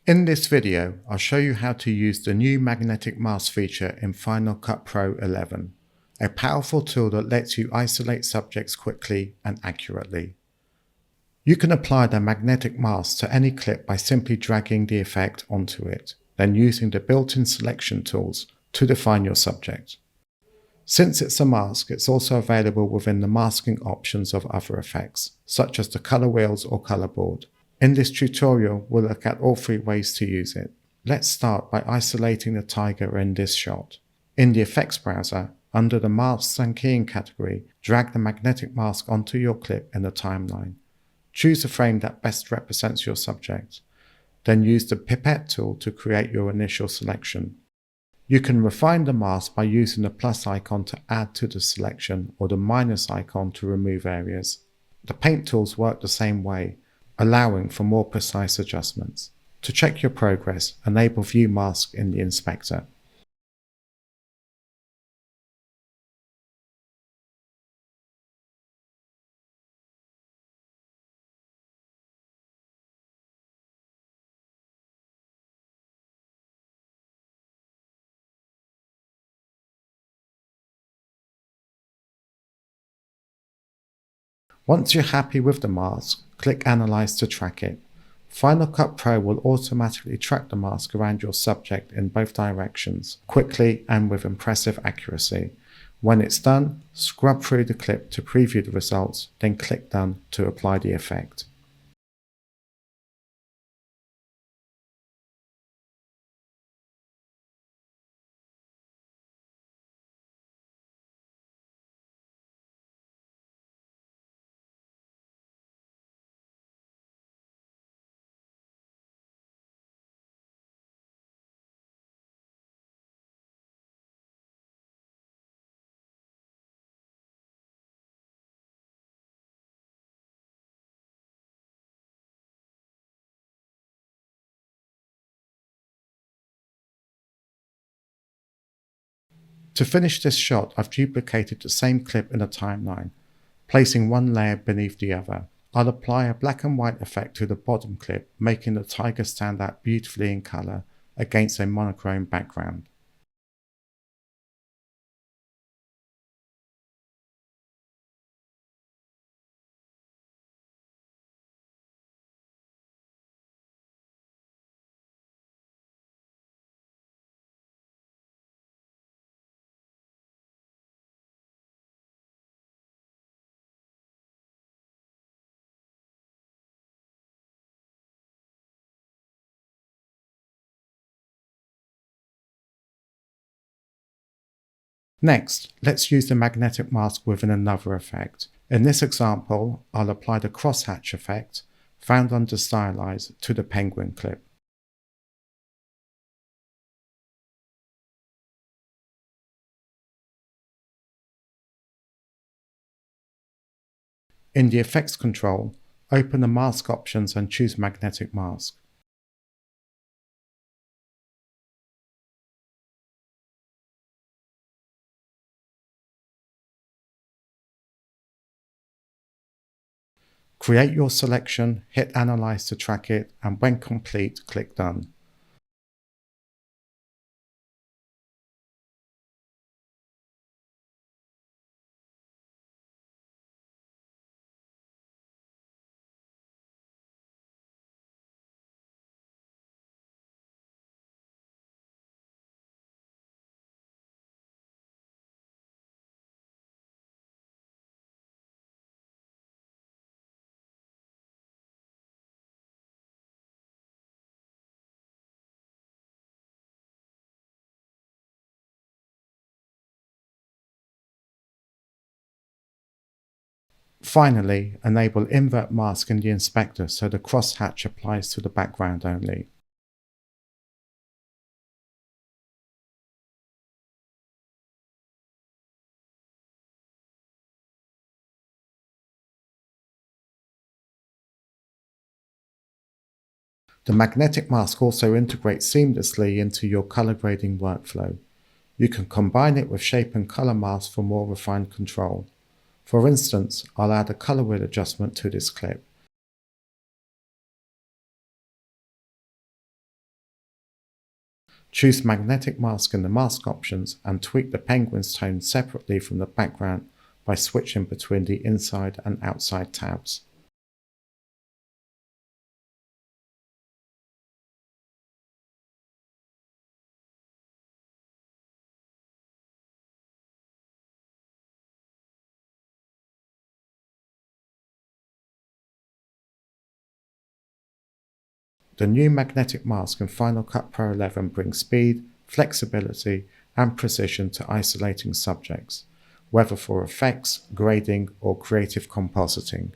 In this video, I'll show you how to use the new magnetic mask feature in Final Cut Pro 11, a powerful tool that lets you isolate subjects quickly and accurately. You can apply the magnetic mask to any clip by simply dragging the effect onto it, then using the built-in selection tools to define your subject. Since it's a mask, it's also available within the masking options of other effects, such as the color wheels or color board. In this tutorial, we'll look at all three ways to use it. Let's start by isolating the tiger in this shot. In the effects browser, under the masks and keying category, drag the magnetic mask onto your clip in the timeline. Choose the frame that best represents your subject. Then use the pipette tool to create your initial selection. You can refine the mask by using the plus icon to add to the selection or the minus icon to remove areas. The paint tools work the same way, allowing for more precise adjustments. To check your progress, enable View Mask in the inspector. Once you're happy with the mask, click Analyze to track it. Final Cut Pro will automatically track the mask around your subject in both directions, quickly and with impressive accuracy. When it's done, scrub through the clip to preview the results, then click Done to apply the effect. To finish this shot, I've duplicated the same clip in a timeline, placing one layer beneath the other. I'll apply a black and white effect to the bottom clip, making the tiger stand out beautifully in color against a monochrome background. Next, let's use the magnetic mask within another effect. In this example, I'll apply the crosshatch effect, found under Stylize, to the penguin clip. In the Effects control, open the Mask options and choose Magnetic Mask. Create your selection, hit Analyze to track it, and when complete, click Done. Finally, enable Invert Mask in the inspector so the crosshatch applies to the background only. The magnetic mask also integrates seamlessly into your color grading workflow. You can combine it with shape and color masks for more refined control. For instance, I'll add a color wheel adjustment to this clip. Choose magnetic mask in the mask options and tweak the penguin's tone separately from the background by switching between the inside and outside tabs. The new magnetic mask in Final Cut Pro 11 brings speed, flexibility, and precision to isolating subjects, whether for effects, grading, or creative compositing.